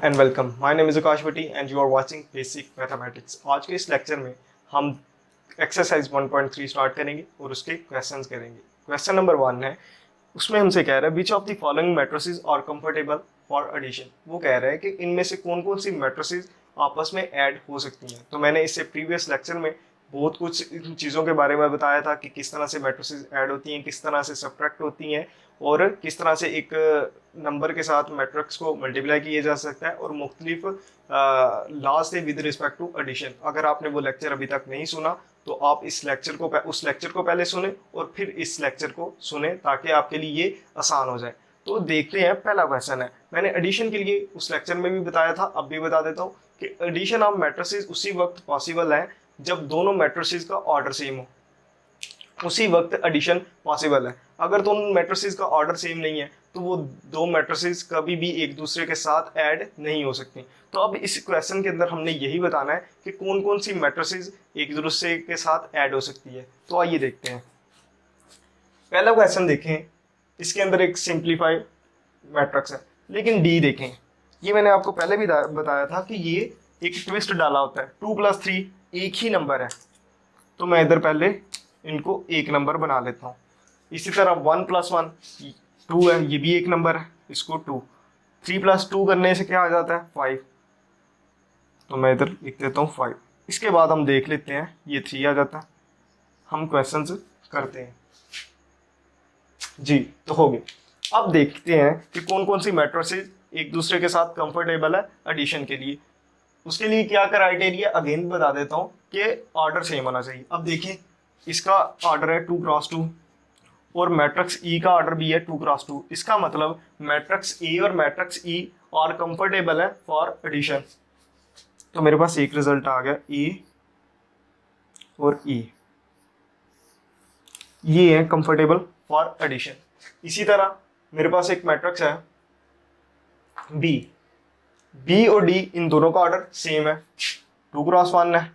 And welcome. My name is Akash Bhatti and you are watching basic mathematics. आज के इस lecture में हम एक्सरसाइज 1.3 स्टार्ट करेंगे और उसके क्वेश्चंस करेंगे। क्वेश्चन नंबर 1 है, उसमें हमसे कह रहा है which of the following matrices are comfortable for addition. वो कह रहा है कि इनमें से कौन कौन सी मैट्रिसेस आपस में ऐड हो सकती हैं। तो मैंने इससे प्रीवियस लेक्चर में बहुत कुछ इन चीज़ों के बारे में बताया था कि किस तरह से मैट्रिसेस ऐड होती हैं, किस तरह से सब्ट्रैक्ट होती हैं और किस तरह से एक नंबर के साथ मैट्रिक्स को मल्टीप्लाई किया जा सकता है और मुख्तलिफ लॉज थे विद रिस्पेक्ट टू एडिशन। अगर आपने वो लेक्चर अभी तक नहीं सुना तो आप इस लेक्चर को उस लेक्चर को पहले सुने और फिर इस लेक्चर को सुने ताकि आपके लिए ये आसान हो जाए। तो देखते हैं, पहला क्वेश्चन है, मैंने एडिशन के लिए उस लेक्चर में भी बताया था, अब भी बता देता हूँ कि एडिशन ऑफ मैट्रिसेस उसी वक्त पॉसिबल है जब दोनों मैट्रिसेस का ऑर्डर सेम हो, उसी वक्त एडिशन पॉसिबल है। अगर दोनों मैट्रिसेस का ऑर्डर सेम नहीं है तो वो दो मैट्रिसेस कभी भी एक दूसरे के साथ ऐड नहीं हो सकती। तो अब इस क्वेश्चन के अंदर हमने यही बताना है कि कौन कौन सी मैट्रिसेस एक दूसरे के साथ ऐड हो सकती है। तो आइए देखते हैं। पहला क्वेश्चन देखें, इसके अंदर एक सिंप्लीफाइड मैट्रिक्स है, लेकिन डी देखें, ये मैंने आपको पहले भी बताया था कि ये एक ट्विस्ट डाला होता है। 2 + 3 एक ही नंबर है, तो मैं इधर पहले इनको एक नंबर बना लेता हूँ। इसी तरह 1 + 1 2 है, ये भी एक नंबर है, इसको 2। 3 + 2 करने से क्या आ जाता है 5, तो मैं इधर लिख देता हूँ 5। इसके बाद हम देख लेते हैं, ये 3 आ जाता है। हम क्वेश्चन करते हैं जी, तो हो गए। अब देखते हैं कि कौन कौन सी मैट्रिसेस एक दूसरे के साथ कंफर्टेबल है एडिशन के लिए। उसके लिए क्या क्राइटेरिया, अगेन बता देता हूँ कि ऑर्डर सेम होना चाहिए। अब देखिए, इसका ऑर्डर है 2 × 2 और मैट्रिक्स ई का ऑर्डर भी है 2 × 2। इसका मतलब मैट्रिक्स ए और मैट्रिक्स ई और कंफर्टेबल है फॉर एडिशन। तो मेरे पास एक रिजल्ट आ गया, ए और ई, ये है कंफर्टेबल फॉर एडिशन। इसी तरह मेरे पास एक मैट्रिक्स है बी, बी और डी इन दोनों का ऑर्डर सेम है, 2 × 1 है,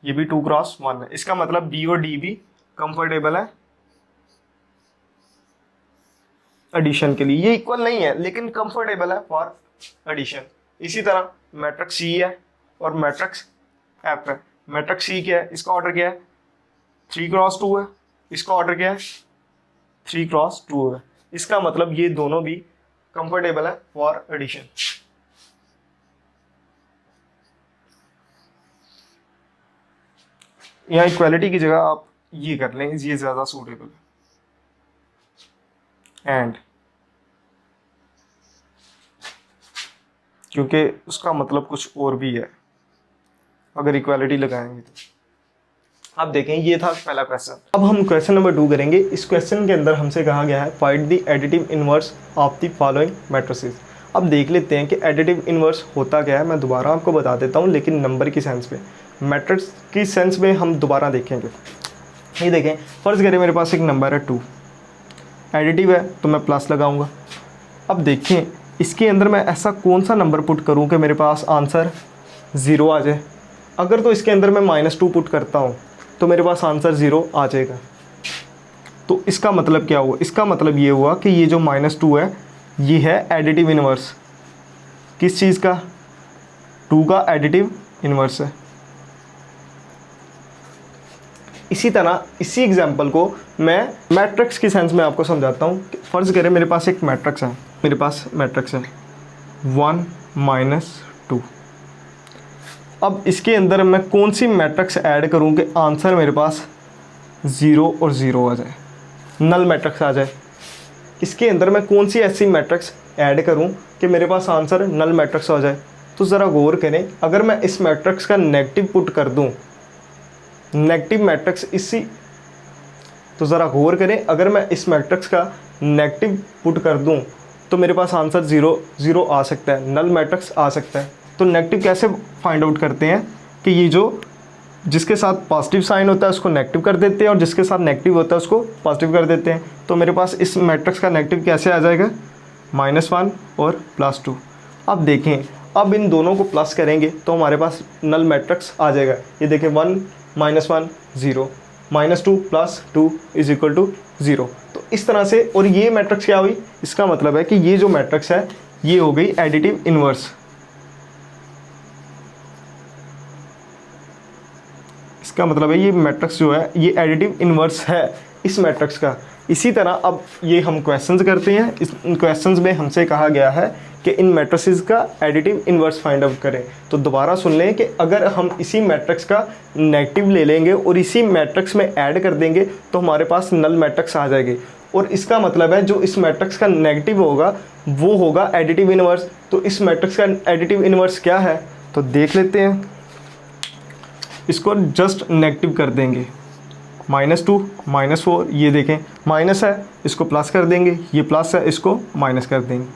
ये भी 2 × 1 है। इसका मतलब बी और डी भी कंफर्टेबल है एडिशन के लिए। ये इक्वल नहीं है लेकिन कंफर्टेबल है फॉर एडिशन। इसी तरह मैट्रिक्स सी है और मैट्रिक्स एफ है। मैट्रिक्स सी क्या है, इसका ऑर्डर क्या है 3 × 2 है, इसका ऑर्डर क्या है 3 × 2 है। इसका मतलब ये दोनों भी कंफर्टेबल है फॉर एडिशन। यहाँ इक्वालिटी की जगह आप ये कर लें, ये ज़्यादा सूटेबल है। एंड क्योंकि उसका मतलब कुछ और भी है अगर इक्वालिटी लगाएंगे तो। अब देखें, ये था पहला क्वेश्चन। अब हम क्वेश्चन नंबर 2 करेंगे। इस क्वेश्चन के अंदर हमसे कहा गया है find the additive inverse of the following matrices. अब देख लेते हैं कि एडिटिव इनवर्स होता क्या है। मैं दोबारा आपको बता देता हूँ, लेकिन नंबर की सेंस में, मैट्रिक्स की सेंस में हम दोबारा देखेंगे। ये देखें, फर्ज करें मेरे पास एक नंबर है 2, एडिटिव है तो मैं प्लस लगाऊंगा। अब देखें, इसके अंदर मैं ऐसा कौन सा नंबर पुट करूं कि मेरे पास आंसर 0 आ जाए। अगर तो इसके अंदर मैं -2 पुट करता हूं तो मेरे पास आंसर 0 आ जाएगा। तो इसका मतलब क्या हुआ, इसका मतलब ये हुआ कि ये जो -2 है ये है एडिटिव इनवर्स। किस चीज़ का, 2 का एडिटिव इनवर्स है। इसी तरह इसी एग्जाम्पल को मैं मैट्रिक्स की सेंस में आपको समझाता हूँ। फर्ज करें मेरे पास एक मैट्रिक्स है, मेरे पास मैट्रिक्स है 1 - 2। अब इसके अंदर मैं कौन सी मैट्रिक्स ऐड करूँ कि आंसर मेरे पास 0 और 0 आ जाए, नल मैट्रिक्स आ जाए। इसके अंदर मैं कौन सी ऐसी मैट्रिक्स ऐड करूँ कि मेरे पास आंसर नल मैट्रिक्स आ जाए। तो ज़रा गौर करें, अगर मैं इस मैट्रिक्स का नेगेटिव पुट कर दूँ, नेगेटिव मैट्रिक्स इसी, तो ज़रा गौर करें, अगर मैं इस मैट्रिक्स का नेगेटिव पुट कर दूं तो मेरे पास आंसर 0 0 आ सकता है, नल मैट्रिक्स आ सकता है। तो नेगेटिव कैसे फाइंड आउट करते हैं कि ये जो जिसके साथ पॉजिटिव साइन होता है उसको नेगेटिव कर देते हैं और जिसके साथ नेगेटिव होता है उसको पॉजिटिव कर देते हैं। तो मेरे पास इस मैट्रिक्स का नेगेटिव कैसे आ जाएगा, -1 और +2। अब देखें, अब इन दोनों को प्लस करेंगे तो हमारे पास नल मैट्रिक्स आ जाएगा। ये देखें, 1 - 1 0, -2 + 2 = 0। तो इस तरह से, और ये मैट्रिक्स क्या हुई, इसका मतलब है कि ये जो मैट्रिक्स है ये हो गई एडिटिव इनवर्स। इसका मतलब है ये मैट्रिक्स जो है ये एडिटिव इन्वर्स है इस मैट्रिक्स का। इसी तरह अब ये हम क्वेश्चंस करते हैं, इस क्वेश्चंस में हमसे कहा गया है कि इन मैट्रिसेस का एडिटिव इन्वर्स फाइंड आउट करें। तो दोबारा सुन लें कि अगर हम इसी मैट्रिक्स का नेगेटिव ले लेंगे और इसी मैट्रिक्स में ऐड कर देंगे तो हमारे पास नल मैट्रिक्स आ जाएगी, और इसका मतलब है जो इस मैट्रिक्स का नेगेटिव होगा वो होगा एडिटिव इन्वर्स। तो इस मैट्रिक्स का एडिटिव इन्वर्स क्या है तो देख लेते हैं। इसको जस्ट नेगेटिव कर देंगे, -2 -4, ये देखें माइनस है इसको प्लस कर देंगे, ये प्लस है इसको माइनस कर देंगे।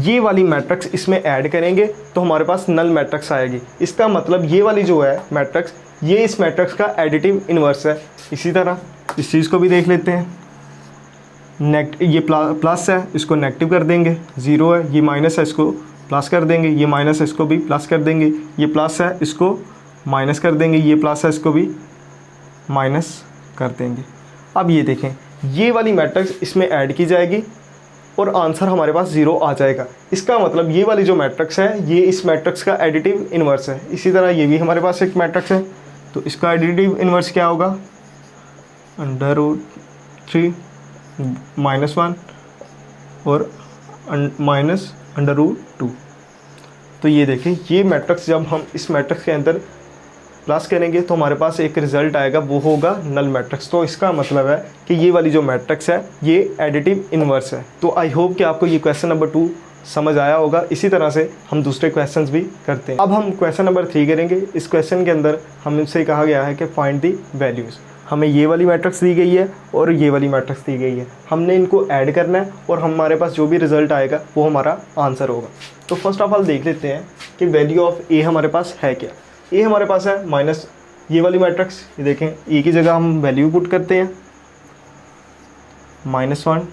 ये वाली मैट्रिक्स इसमें ऐड करेंगे तो हमारे पास नल मैट्रिक्स आएगी। इसका मतलब ये वाली जो है मैट्रिक्स ये इस मैट्रिक्स का एडिटिव इन्वर्स है। इसी तरह इस चीज़ को भी देख लेते हैं। ये प्लस है इसको नेगेटिव कर देंगे, 0 है, ये माइनस है इसको प्लस कर देंगे, ये माइनस है इसको भी प्लस कर देंगे, ये प्लस है इसको माइनस कर देंगे, ये प्लस है इसको भी माइनस कर देंगे। अब ये देखें ये वाली मैट्रिक्स इसमें ऐड की जाएगी और आंसर हमारे पास 0 आ जाएगा। इसका मतलब ये वाली जो मैट्रिक्स है ये इस मैट्रिक्स का एडिटिव इन्वर्स है। इसी तरह ये भी हमारे पास एक मैट्रिक्स है, तो इसका एडिटिव इन्वर्स क्या होगा, √3 -1 और -√2। तो ये देखें ये मैट्रिक्स जब हम इस मैट्रिक्स के अंदर प्लस करेंगे तो हमारे पास एक रिज़ल्ट आएगा, वो होगा नल मैट्रिक्स। तो इसका मतलब है कि ये वाली जो मैट्रिक्स है ये एडिटिव इन्वर्स है। तो आई होप कि आपको ये क्वेश्चन नंबर 2 समझ आया होगा। इसी तरह से हम दूसरे क्वेश्चंस भी करते हैं। अब हम क्वेश्चन नंबर 3 करेंगे। इस क्वेश्चन के अंदर हमसे कहा गया है कि फाइंड दी वैल्यूज़। हमें ये वाली मैट्रिक्स दी गई है और ये वाली मैट्रिक्स दी गई है, हमने इनको ऐड करना है और हमारे पास जो भी रिज़ल्ट आएगा वो हमारा आंसर होगा। तो फर्स्ट ऑफ ऑल देख लेते हैं कि वैल्यू ऑफ ए हमारे पास है क्या। ए हमारे पास है माइनस ये वाली मैट्रिक्स, ये देखें ए की जगह हम वैल्यू पुट करते हैं, -1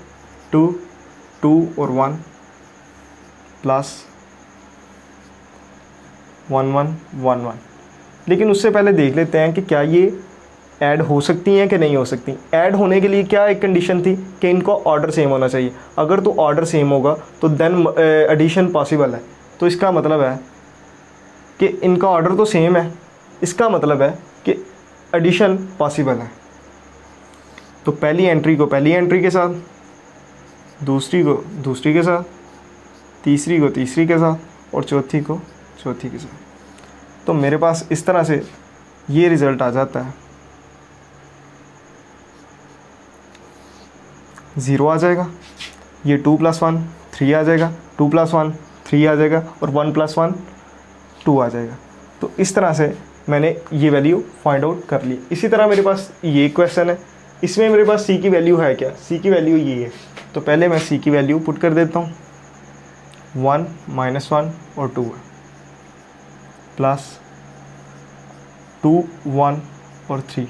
2 2 और 1 प्लस 1 1 1 1। लेकिन उससे पहले देख लेते हैं कि क्या ये ऐड हो सकती हैं कि नहीं हो सकती। ऐड होने के लिए क्या एक कंडीशन थी कि इनको ऑर्डर सेम होना चाहिए। अगर तो ऑर्डर सेम होगा तो देन एडिशन पॉसिबल है। तो इसका मतलब है कि इनका ऑर्डर तो सेम है, इसका मतलब है कि एडिशन पॉसिबल है। तो पहली एंट्री को पहली एंट्री के साथ, दूसरी को दूसरी के साथ, तीसरी को तीसरी के साथ और चौथी को चौथी के साथ। तो मेरे पास इस तरह से ये रिज़ल्ट आ जाता है, 0 आ जाएगा, ये 2 + 1 3 आ जाएगा, 2 + 1 3 आ जाएगा और 1 + 1 2 आ जाएगा। तो इस तरह से मैंने ये वैल्यू फाइंड आउट कर ली। इसी तरह मेरे पास ये क्वेश्चन है, इसमें मेरे पास सी की वैल्यू है क्या, सी की वैल्यू ये है। तो पहले मैं सी की वैल्यू पुट कर देता हूँ, 1 -1 और 2 है, प्लस 2 1 और 3।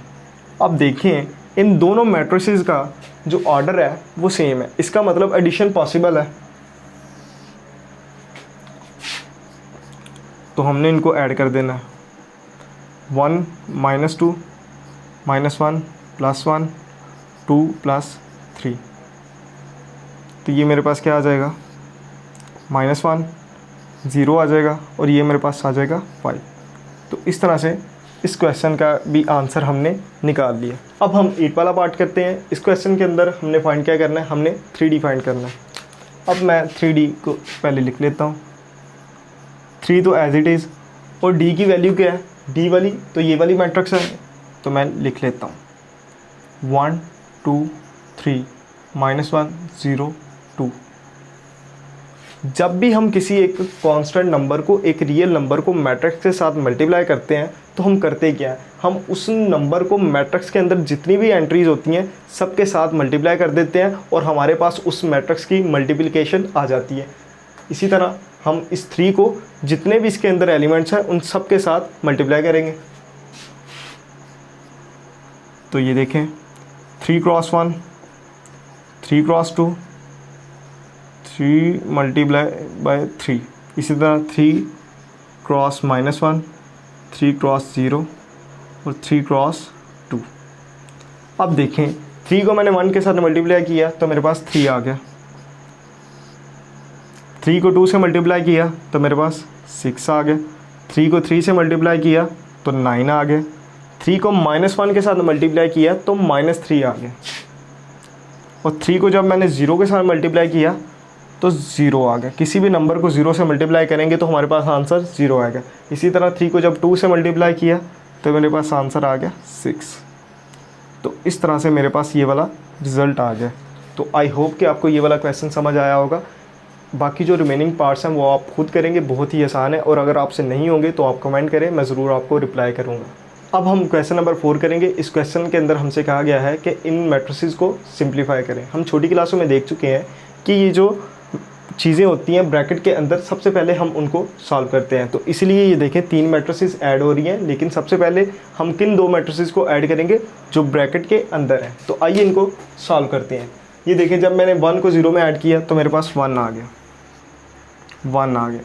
अब देखें इन दोनों मैट्रिसेस का जो ऑर्डर है वो सेम है, इसका मतलब एडिशन पॉसिबल है। तो हमने इनको ऐड कर देना है, 1 -2 -1 +1 2 + 3। तो ये मेरे पास क्या आ जाएगा, -1 0 आ जाएगा और ये मेरे पास आ जाएगा 5। तो इस तरह से इस क्वेश्चन का भी आंसर हमने निकाल लिया। अब हम 8 वाला पार्ट करते हैं। इस क्वेश्चन के अंदर हमने फाइंड क्या करना है, हमने 3D फाइंड करना है। अब मैं 3D को पहले लिख लेता हूँ, 3 तो एज इट इज़, और D की वैल्यू क्या है, D वाली तो ये वाली मैट्रिक्स है, तो मैं लिख लेता हूँ 1 2 3 -1 0 2। जब भी हम किसी एक कांस्टेंट नंबर को, एक रियल नंबर को मैट्रिक्स के साथ मल्टीप्लाई करते हैं तो हम करते क्या है, हम उस नंबर को मैट्रिक्स के अंदर जितनी भी एंट्रीज होती हैं सबके साथ मल्टीप्लाई कर देते हैं और हमारे पास उस मैट्रिक्स की मल्टीप्लिकेशन आ जाती है। इसी तरह हम इस 3 को जितने भी इसके अंदर एलिमेंट्स हैं उन सब के साथ मल्टीप्लाई करेंगे। तो ये देखें 3 × 1 3 × 2 3 × 3, इसी तरह 3 × -1 3 × 0 और 3 × 2। अब देखें 3 को मैंने 1 के साथ मल्टीप्लाई किया तो मेरे पास 3 आ गया, 3 को 2 से मल्टीप्लाई किया तो मेरे पास 6 आ गया, 3 को 3 से मल्टीप्लाई किया तो 9 आ गया, 3 को -1 के साथ मल्टीप्लाई किया तो -3 आ गया, और 3 को जब मैंने 0 के साथ मल्टीप्लाई किया तो 0 आ गया। किसी भी नंबर को 0 से मल्टीप्लाई करेंगे तो हमारे पास आंसर 0 आएगा। इसी तरह 3 को जब 2 से मल्टीप्लाई किया तो मेरे पास आंसर आ गया 6। तो इस तरह से मेरे पास ये वाला रिज़ल्ट आ गया। तो आई होप कि आपको ये वाला क्वेश्चन समझ आया होगा। बाकी जो रिमेनिंग पार्ट्स हैं वो आप खुद करेंगे, बहुत ही आसान है, और अगर आपसे नहीं होंगे तो आप कमेंट करें, मैं ज़रूर आपको रिप्लाई करूँगा। अब हम क्वेश्चन नंबर 4 करेंगे। इस क्वेश्चन के अंदर हमसे कहा गया है कि इन मैट्रिसेस को सिंप्लीफाई करें। हम छोटी क्लासों में देख चुके हैं कि ये जो चीज़ें होती हैं ब्रैकेट के अंदर, सबसे पहले हम उनको सॉल्व करते हैं। तो इसलिए ये देखें 3 मैट्रिसेस ऐड हो रही हैं, लेकिन सबसे पहले हम किन 2 मैट्रिसेस को ऐड करेंगे जो ब्रैकेट के अंदर है। तो आइए इनको सॉल्व करते हैं। ये देखें, जब मैंने 1 को 0 में ऐड किया तो मेरे पास 1 आ गया, 1 आ गया।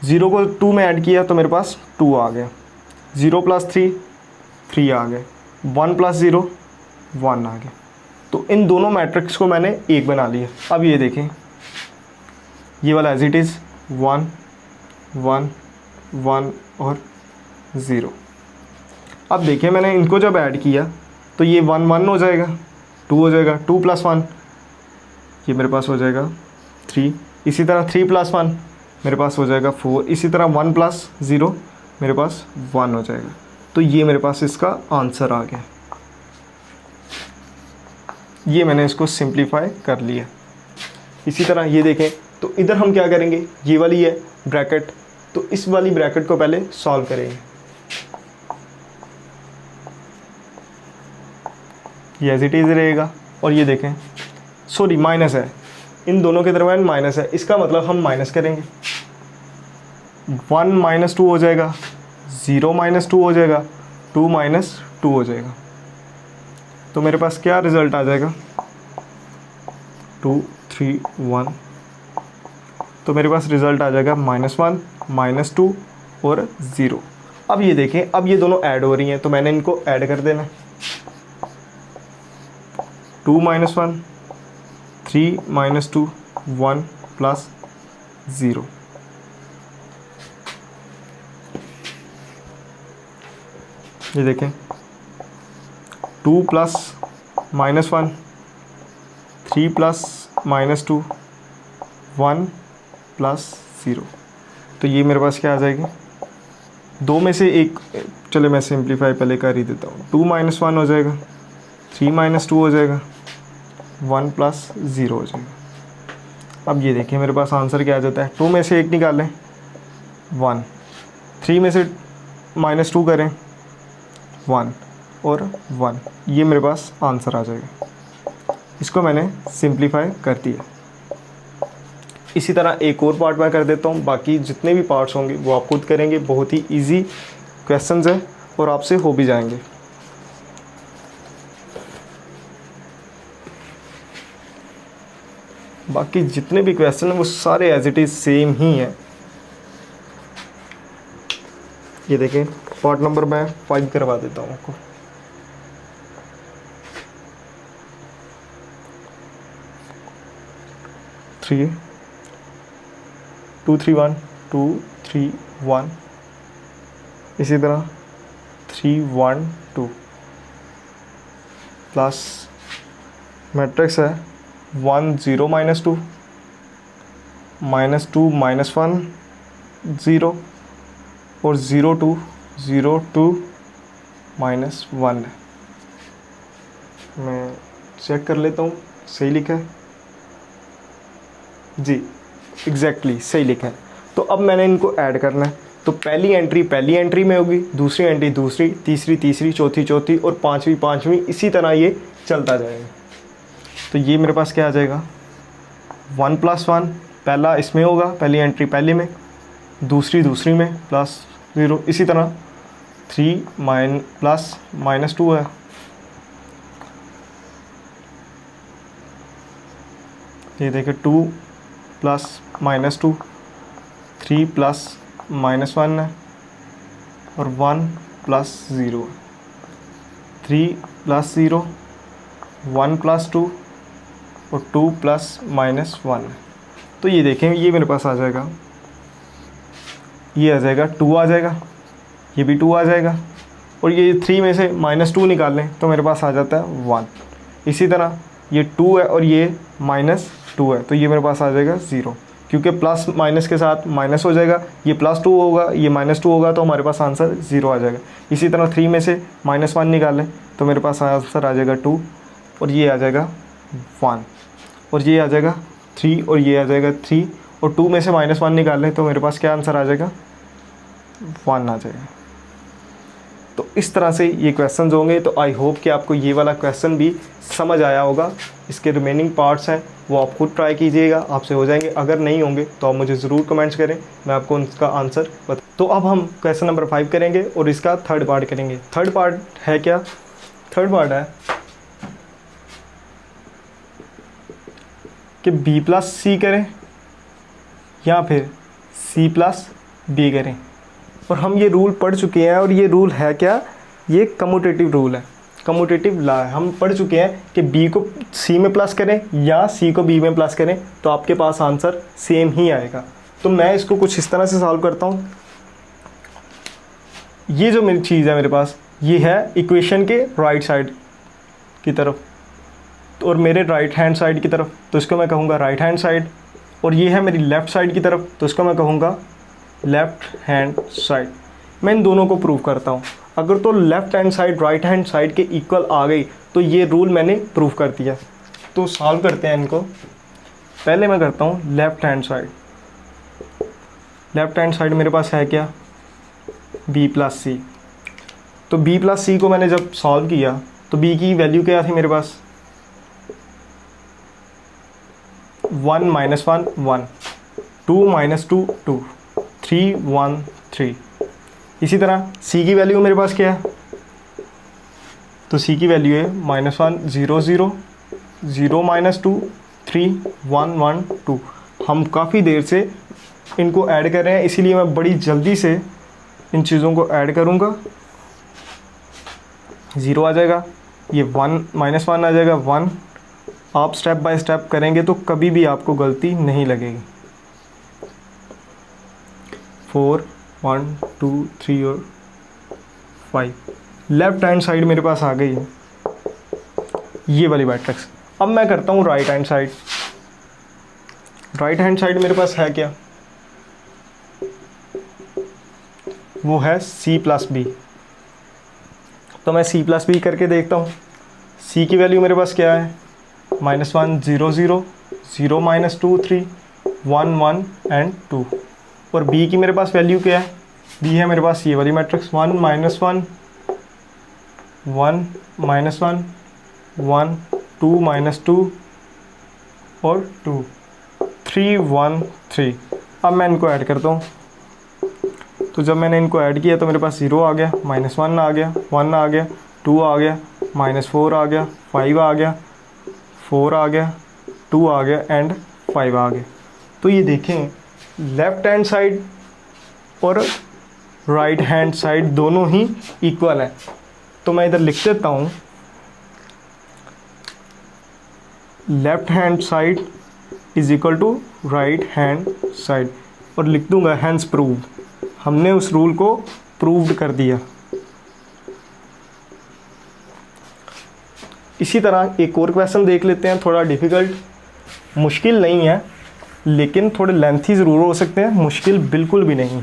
0 को 2 में ऐड किया तो मेरे पास 2 आ गया। 0 + 3 3 आ गए। 1 + 0 1 आ गया। तो इन दोनों मैट्रिक्स को मैंने एक बना लिया। अब ये देखें, ये वाला एज इट इज़ 1 1 1 और 0। अब देखिए मैंने इनको जब ऐड किया तो ये 1 1 हो जाएगा, 2 हो जाएगा, 2 + 1 ये मेरे पास हो जाएगा 3। इसी तरह 3 + 1 मेरे पास हो जाएगा 4। इसी तरह 1 + 0 मेरे पास 1 हो जाएगा। तो ये मेरे पास इसका आंसर आ गया। ये मैंने इसको सिंप्लीफाई कर लिया। इसी तरह ये देखें, तो इधर हम क्या करेंगे, ये वाली है ब्रैकेट, तो इस वाली ब्रैकेट को पहले सॉल्व करेंगे। ये एज इट इज़ रहेगा। और ये देखें, सॉरी माइनस है, इन दोनों के दरम्यान माइनस है, इसका मतलब हम माइनस करेंगे। 1 - 2 हो जाएगा, 0 - 2 हो जाएगा, 2 - 2 हो जाएगा। तो मेरे पास क्या रिज़ल्ट आ जाएगा, 2 3 1। तो मेरे पास रिज़ल्ट आ जाएगा -1 -2 और 0। अब ये देखें, अब ये दोनों ऐड हो रही हैं तो मैंने इनको ऐड कर देना। 2 - 1 3 - 2 1 + 0। ये देखें, 2 + -1 3 + -2 1 + 0। तो ये मेरे पास क्या आ जाएगी, 2 में से एक, चलो मैं सिंप्लीफाई पहले कर ही देता हूँ। 2 - 1 हो जाएगा, 3 - 2 हो जाएगा, 1 + 0 हो जाएगा। अब ये देखिए मेरे पास आंसर क्या आ जाता है, 2 में से एक निकालें 1, 3 में से -2 करें 1 और 1, ये मेरे पास आंसर आ जाएगा। इसको मैंने सिंप्लीफाई कर दिया। इसी तरह एक और पार्ट मैं कर देता हूँ, बाकी जितने भी पार्ट्स होंगे वो आप खुद करेंगे। बहुत ही इजी क्वेश्चंस हैं और आपसे हो भी जाएंगे। बाकी जितने भी क्वेश्चन हैं वो सारे एज इट इज़ सेम ही हैं। ये देखें, पार्ट नंबर मैं 5 करवा देता हूँ आपको। थ्री 2 3 1 2 3 1, इसी तरह 3 1 2 प्लस मैट्रिक्स है 1 0 - 2 -2 -1 0 और 0 2 0 2 -1 है। मैं चेक कर लेता हूँ सही लिखा है जी, एग्जैक्टली सही लिखा है। तो अब मैंने इनको ऐड करना है। तो पहली एंट्री में होगी, दूसरी एंट्री दूसरी, तीसरी, चौथी और पाँचवीं, इसी तरह ये चलता जाएगा। तो ये मेरे पास क्या आ जाएगा, 1 + 1 पहला इसमें होगा, पहली एंट्री पहले में, दूसरी में +0, इसी तरह 3 + -2 है, ये देखिए 2 + -2, 3 + -1 है और 1 + 0, 3 + 0, 1 + 2 और 2 + -1 है। तो ये देखें, ये मेरे पास आ जाएगा, ये आ जाएगा 2 आ जाएगा, ये भी 2 आ जाएगा, और ये 3 में से -2 निकाल लें तो मेरे पास आ जाता है 1। इसी तरह ये 2 है और ये -2 है, तो ये मेरे पास आ जाएगा 0, क्योंकि प्लस माइनस के साथ माइनस हो जाएगा, ये +2 होगा, ये -2 होगा, तो हमारे पास आंसर 0 आ जाएगा। इसी तरह 3 में से -1 निकालें तो मेरे पास आंसर आ जाएगा 2, और ये आ जाएगा 1, और ये आ जाएगा 3, और ये आ जाएगा 3, और 2 में से -1 निकालें तो मेरे पास क्या आंसर आ जाएगा, 1 आ जाएगा। तो इस तरह से ये क्वेश्चंस होंगे। तो आई होप कि आपको ये वाला क्वेश्चन भी समझ आया होगा। इसके रिमेनिंग पार्ट्स हैं वो आप खुद ट्राई कीजिएगा, आपसे हो जाएंगे। अगर नहीं होंगे तो आप मुझे ज़रूर कमेंट्स करें, मैं आपको उनका आंसर बता। तो अब हम क्वेश्चन नंबर 5 करेंगे और इसका थर्ड पार्ट करेंगे। थर्ड पार्ट है क्या? थर्ड पार्ट है कि B+C करें या फिर C+B करें। और हम ये रूल पढ़ चुके हैं, और ये रूल है क्या, ये कम्यूटेटिव रूल है, कम्यूटेटिव लॉ है। हम पढ़ चुके हैं कि B को C में प्लस करें या C को B में प्लस करें तो आपके पास आंसर सेम ही आएगा। तो मैं इसको कुछ इस तरह से सॉल्व करता हूँ। ये जो मेरी चीज़ है मेरे पास, ये है इक्वेशन के राइट साइड की तरफ और मेरे राइट हैंड साइड की तरफ, तो इसको मैं कहूँगा राइट हैंड साइड। और ये है मेरी लेफ़्ट साइड की तरफ, तो इसको मैं कहूँगा लेफ़्ट हैंड साइड। मैं इन दोनों को प्रूव करता हूँ। अगर तो left hand side right hand side के इक्वल आ गई तो ये रूल मैंने प्रूव कर दिया। तो सॉल्व करते हैं इनको। पहले मैं करता हूँ left hand side. Left hand side मेरे पास है क्या, B+C। तो B+C को मैंने जब सॉल्व किया तो B की वैल्यू क्या थी मेरे पास, 1 -1 1, 2 -2 2, 3 1 3। इसी तरह C की वैल्यू मेरे पास क्या है, तो C की वैल्यू है -1 0 0 0 -2 3 1 1 2। हम काफ़ी देर से इनको ऐड कर रहे हैं, इसीलिए मैं बड़ी जल्दी से इन चीज़ों को ऐड करूँगा। 0 आ जाएगा, ये 1 -1 आ जाएगा 1। आप स्टेप बाय स्टेप करेंगे तो कभी भी आपको गलती नहीं लगेगी। 4 1 2 3 और 5। लेफ़्ट हैंड साइड मेरे पास आ गई है ये वाली मैट्रिक्स। अब मैं करता हूँ right hand side. Right hand side मेरे पास है क्या, वो है C+B। तो मैं C+B करके देखता हूँ। C की वैल्यू मेरे पास क्या है, -1 0 0 0 -2 3 1 1 एंड 2। और B की मेरे पास वैल्यू क्या है, B है मेरे पास ये वाली मैट्रिक्स 1 -1 1 -1 1 2 -2 और 2 3 1 3। अब मैं इनको ऐड करता हूँ। तो जब मैंने इनको ऐड किया तो मेरे पास 0 आ गया, -1 आ गया, 1 आ गया, 2 आ गया, -4 आ गया, 5 आ गया, 4 आ गया, 2 आ गया एंड 5 आ गया। तो ये देखें लेफ़्ट हैंड साइड और राइट हैंड साइड दोनों ही इक्वल है। तो मैं इधर लिख देता हूँ left hand side is equal to right hand side, और लिख दूंगा हैंस प्रूव। हमने उस रूल को प्रूव्ड कर दिया। इसी तरह एक और क्वेश्चन देख लेते हैं, थोड़ा डिफ़िकल्ट, मुश्किल नहीं है लेकिन थोड़े लेंथी ज़रूर हो सकते हैं, मुश्किल बिल्कुल भी नहीं।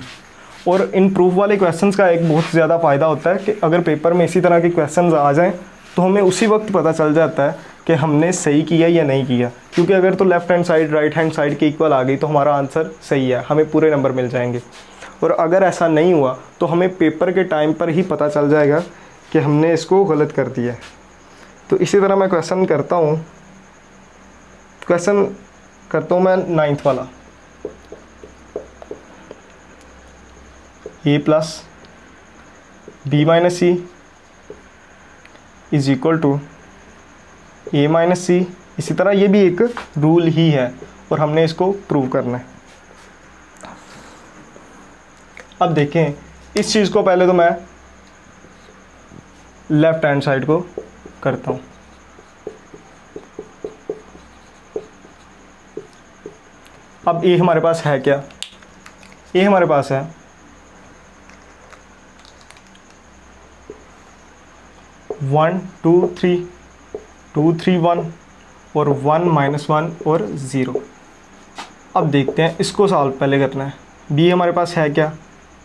और इन प्रूफ वाले क्वेश्चंस का एक बहुत ज़्यादा फ़ायदा होता है कि अगर पेपर में इसी तरह के क्वेश्चंस आ जाएं तो हमें उसी वक्त पता चल जाता है कि हमने सही किया या नहीं किया। क्योंकि अगर तो left hand side right hand side के इक्वल आ गई तो हमारा आंसर सही है, हमें पूरे नंबर मिल जाएंगे। और अगर ऐसा नहीं हुआ तो हमें पेपर के टाइम पर ही पता चल जाएगा कि हमने इसको गलत कर दिया है। तो इसी तरह मैं क्वेश्चन करता हूँ मैं 9th वाला। A + B - C is equal to A - C। इसी तरह ये भी एक रूल ही है और हमने इसको प्रूव करना है। अब देखें इस चीज़ को, पहले तो मैं लेफ़्ट हैंड साइड को करता हूँ। अब A हमारे पास है क्या, A हमारे पास है 1 2 3 2 3 1 और 1 -1 और 0। अब देखते हैं इसको सॉल्व पहले करना है। b हमारे पास है क्या,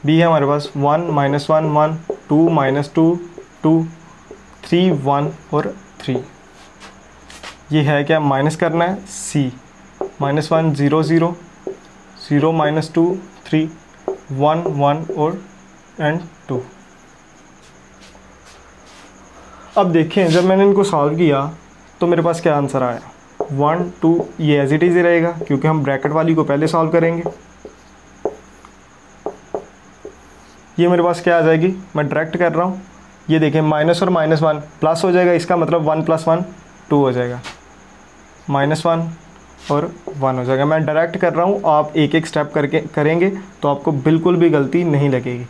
b है हमारे पास 1 -1 1 2 -2 2 3 1 और 3। ये है क्या, माइनस करना है c -1 0 0 0 -2 3 1 1 और एंड 2। अब देखें जब मैंने इनको सॉल्व किया तो मेरे पास क्या आंसर आया, 1 2, ये एज इट इज़ ही रहेगा क्योंकि हम ब्रैकेट वाली को पहले सॉल्व करेंगे। ये मेरे पास क्या आ जाएगी, मैं डायरेक्ट कर रहा हूँ, ये देखें माइनस और -1 प्लस हो जाएगा, इसका मतलब 1 + 1 2 हो जाएगा, -1 और 1 हो जाएगा। मैं डायरेक्ट कर रहा हूँ, आप एक एक स्टेप करके करेंगे तो आपको बिल्कुल भी गलती नहीं लगेगी।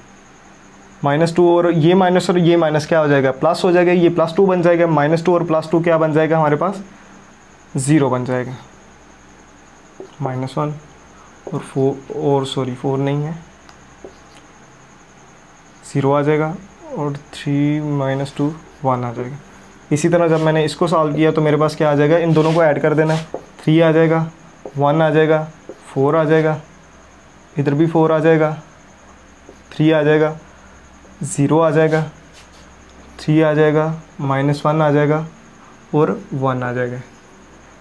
-2 और ये माइनस क्या हो जाएगा, प्लस हो जाएगा, ये +2 बन जाएगा, -2 और +2 क्या बन जाएगा हमारे पास, 0 बन जाएगा। -1 और 4 नहीं है, 0 आ जाएगा और 3 -2 1 आ जाएगा। इसी तरह जब मैंने इसको सॉल्व किया तो मेरे पास क्या आ जाएगा, इन दोनों को ऐड कर देना है, 3 आ जाएगा, 1 आ जाएगा, 4 आ जाएगा, इधर भी 4 आ जाएगा, 3 आ जाएगा, 0 आ जाएगा, 3 आ जाएगा, -1 आ जाएगा और 1 आ जाएगा।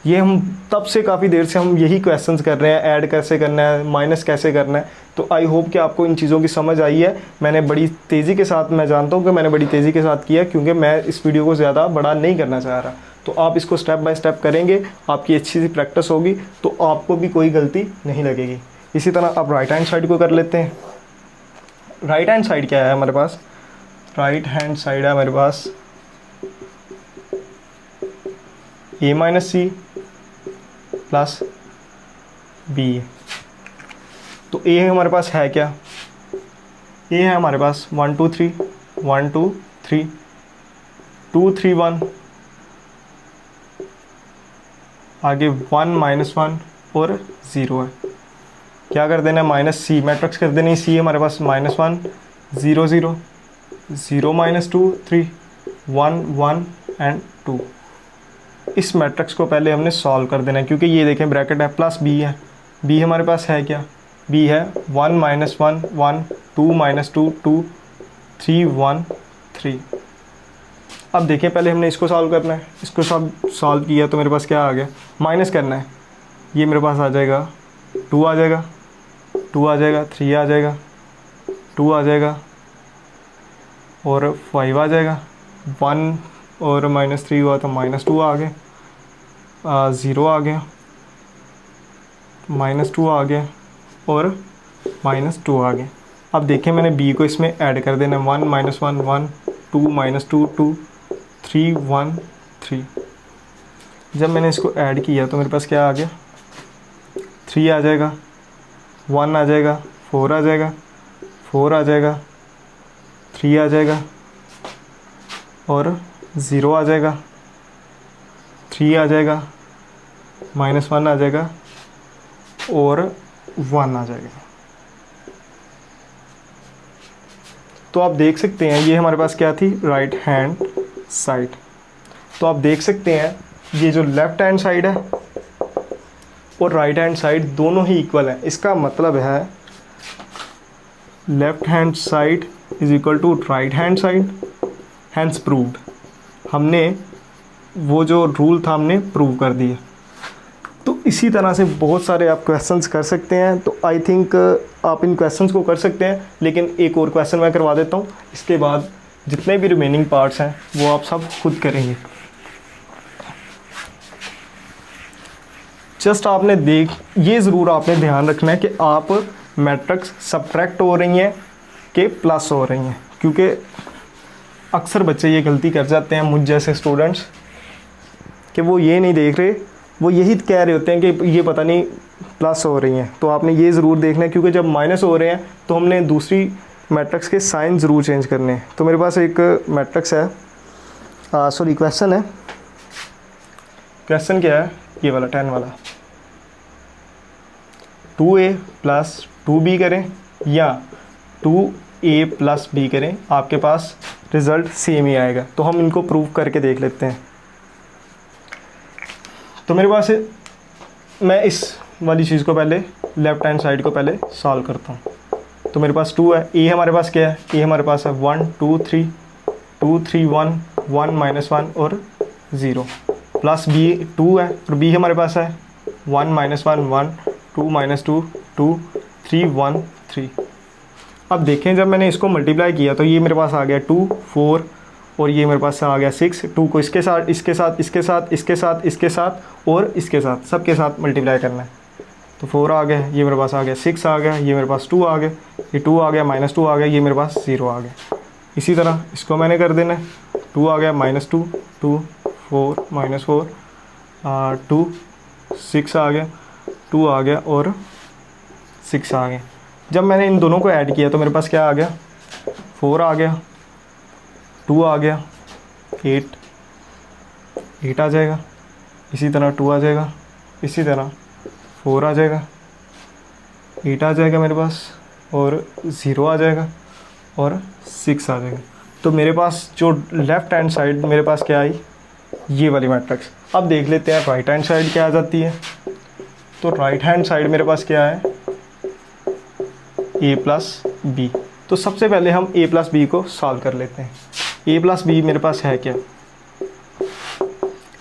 ये हम तब से काफ़ी देर से हम यही क्वेश्चंस कर रहे हैं, ऐड कैसे करना है, माइनस कैसे करना है। तो आई होप कि आपको इन चीज़ों की समझ आई है। मैंने बड़ी तेज़ी के साथ, मैं जानता हूँ कि मैंने बड़ी तेज़ी के साथ किया क्योंकि मैं इस वीडियो को ज़्यादा बड़ा नहीं करना चाह रहा। तो आप इसको स्टेप बाय स्टेप करेंगे, आपकी अच्छी सी प्रैक्टिस होगी तो आपको भी कोई गलती नहीं लगेगी। इसी तरह आप राइट हैंड साइड को कर लेते हैं। राइट हैंड साइड क्या है हमारे पास, राइट हैंड साइड है हमारे पास a - c प्लस b। तो a हमारे पास है क्या, a है हमारे पास 1 2 3 1 2 3 2 3 1, आगे 1 -1 और 0 है। क्या कर देना है, -c मैट्रिक्स कर देनी है। c हमारे पास -1 0 0 0 -2 3 1 1 एंड 2। इस मैट्रिक्स को पहले हमने सॉल्व कर देना है क्योंकि ये देखें ब्रैकेट है प्लस b है। b हमारे पास है क्या, b है 1 -1 1 2 -2 2 3 1 3। अब देखें पहले हमने इसको सॉल्व करना है। इसको सॉल्व किया तो मेरे पास क्या आ गया, माइनस करना है। ये मेरे पास आ जाएगा 2 आ जाएगा, 2 आ जाएगा, 3 आ जाएगा, 2 आ जाएगा और 5 आ जाएगा। 1 और -3 हुआ तो -2 आ गया, 0 आ गया, -2 आ गया और -2 आ गया। अब देखें मैंने b को इसमें ऐड कर देना, 1 -1 1 2 -2 2 3 1 3। जब मैंने इसको ऐड किया तो मेरे पास क्या आ गया, 3 आ जाएगा, 1 आ जाएगा, 4 आ जाएगा, 4 आ जाएगा, 3 आ जाएगा और 0 आ जाएगा, 3 आ जाएगा, -1 आ जाएगा और 1 आ जाएगा। तो आप देख सकते हैं ये हमारे पास क्या थी, राइट हैंड साइड। तो आप देख सकते हैं ये जो लेफ्ट हैंड साइड है और राइट हैंड साइड दोनों ही इक्वल है। इसका मतलब है left hand side is equal to right hand side, hence proved. हमने वो जो रूल था हमने प्रूव कर दिया। तो इसी तरह से बहुत सारे आप क्वेश्चंस कर सकते हैं। तो आई थिंक आप इन क्वेश्चंस को कर सकते हैं, लेकिन एक और क्वेश्चन मैं करवा देता हूँ। इसके बाद जितने भी रिमेनिंग पार्ट्स हैं वो आप सब खुद करेंगे। जस्ट आपने ये ज़रूर आपने ध्यान रखना है कि आप मैट्रिक्स सब्ट्रैक्ट हो रही हैं कि प्लस हो रही हैं, क्योंकि अक्सर बच्चे ये गलती कर जाते हैं, मुझ जैसे स्टूडेंट्स, कि वो ये नहीं देख रहे, वो यही कह रहे होते हैं कि ये पता नहीं प्लस हो रही हैं। तो आपने ये ज़रूर देखना है, क्योंकि जब माइनस हो रहे हैं तो हमने दूसरी मैट्रिक्स के साइन ज़रूर चेंज करने हैं। तो मेरे पास एक मैट्रिक्स है, क्वेश्चन है। क्वेश्चन क्या है, ये वाला 10 वाला, 2a + 2b करें या 2 ए प्लस बी करें आपके पास रिज़ल्ट सेम ही आएगा। तो हम इनको प्रूव करके देख लेते हैं। तो मेरे पास मैं इस वाली चीज़ को पहले लेफ़्ट हैंड साइड को पहले सॉल्व करता हूँ। तो मेरे पास 2 है, ए हमारे पास क्या है, ए हमारे पास है 1 2 3 2 3 1 1 माइनस 1 और 0 प्लस बी 2 है और बी हमारे पास है 1 माइनस 1 1 2 माइनस 2 2 3 1 3। अब देखें जब मैंने इसको मल्टीप्लाई किया तो ये मेरे पास आ गया 2 4 और ये मेरे पास आ गया 6। 2 को इसके साथ इसके साथ इसके साथ इसके साथ इसके साथ और इसके साथ सबके साथ मल्टीप्लाई करना है। तो 4 आ गया, ये मेरे पास आ गया 6 आ गया, ये मेरे पास 2 आ गया, ये 2 आ गया -2 आ गया, ये मेरे पास 0 आ गया। इसी तरह इसको मैंने कर देना है, 2 आ गया -2 2 4 -4 2 6 आ गया, 2 आ गया और 6 आ गया। जब मैंने इन दोनों को ऐड किया तो मेरे पास क्या आ गया, 4 आ गया, 2 आ गया, 8 आ जाएगा, इसी तरह 2 आ जाएगा, इसी तरह 4 आ जाएगा, 8 आ जाएगा मेरे पास और 0 आ जाएगा और 6 आ जाएगा। तो मेरे पास जो लेफ़्ट हैंड साइड मेरे पास क्या आई, ये वाली मैट्रिक्स। अब देख लेते हैं राइट हैंड साइड क्या आ जाती है। तो राइट हैंड साइड मेरे पास क्या है, ए प्लस बी। तो सबसे पहले हम ए प्लस बी को सॉल्व कर लेते हैं। ए प्लस बी मेरे पास है क्या,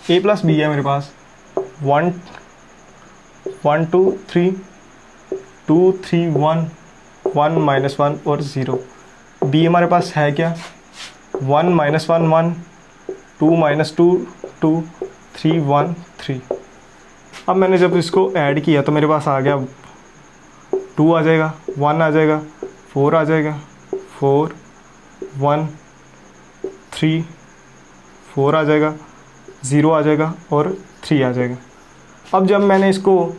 ए प्लस बी है मेरे पास 1 1 2 3 2 3 1 1 माइनस 1 और 0। बी हमारे पास है क्या, 1 माइनस 1 1 2 माइनस 2 2 3 1 3। अब मैंने जब इसको ऐड किया तो मेरे पास आ गया 2 आ जाएगा, 1 आ जाएगा, 4 आ जाएगा, 4 1 3 4 आ जाएगा, 0 आ जाएगा और 3 आ जाएगा। अब जब मैंने इसको,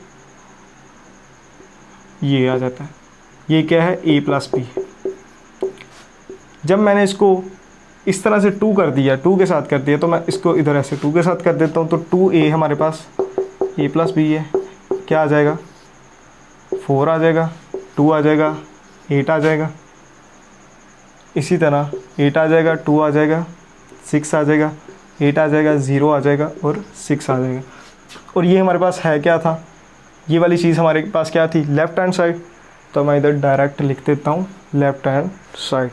ये आ जाता है, ये क्या है a प्लस बी। जब मैंने इसको इस तरह से 2 कर दिया, 2 के साथ कर दिया, तो मैं इसको इधर ऐसे 2 के साथ कर देता हूँ। तो 2a हमारे पास a प्लस बी है, क्या आ जाएगा, 4 आ जाएगा, 2 आ जाएगा, 8 आ जाएगा, इसी तरह 8 आ जाएगा, 2 आ जाएगा, 6 आ जाएगा, 8 आ जाएगा, 0 आ जाएगा और 6 आ जाएगा। और ये हमारे पास है क्या था, ये वाली चीज़ हमारे पास क्या थी, लेफ़्ट हैंड साइड। तो मैं इधर डायरेक्ट लिख देता हूँ लेफ़्ट हैंड साइड।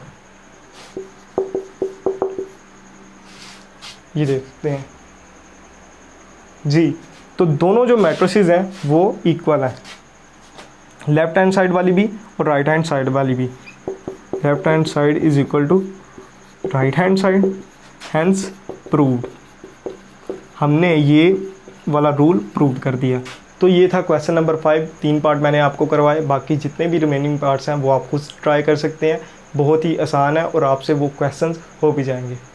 ये देखते हैं जी, तो दोनों जो मैट्रिसेस हैं वो इक्वल है, लेफ़्ट हैंड साइड वाली भी और राइट हैंड साइड वाली भी। Left hand side is equal to right hand side, hence proved. हमने ये वाला रूल प्रूव कर दिया। तो ये था क्वेश्चन नंबर 5। 3 पार्ट मैंने आपको करवाए, बाकी जितने भी रिमेनिंग पार्ट्स हैं वो आप खुद ट्राई कर सकते हैं। बहुत ही आसान है और आपसे वो क्वेश्चंस हो भी जाएंगे।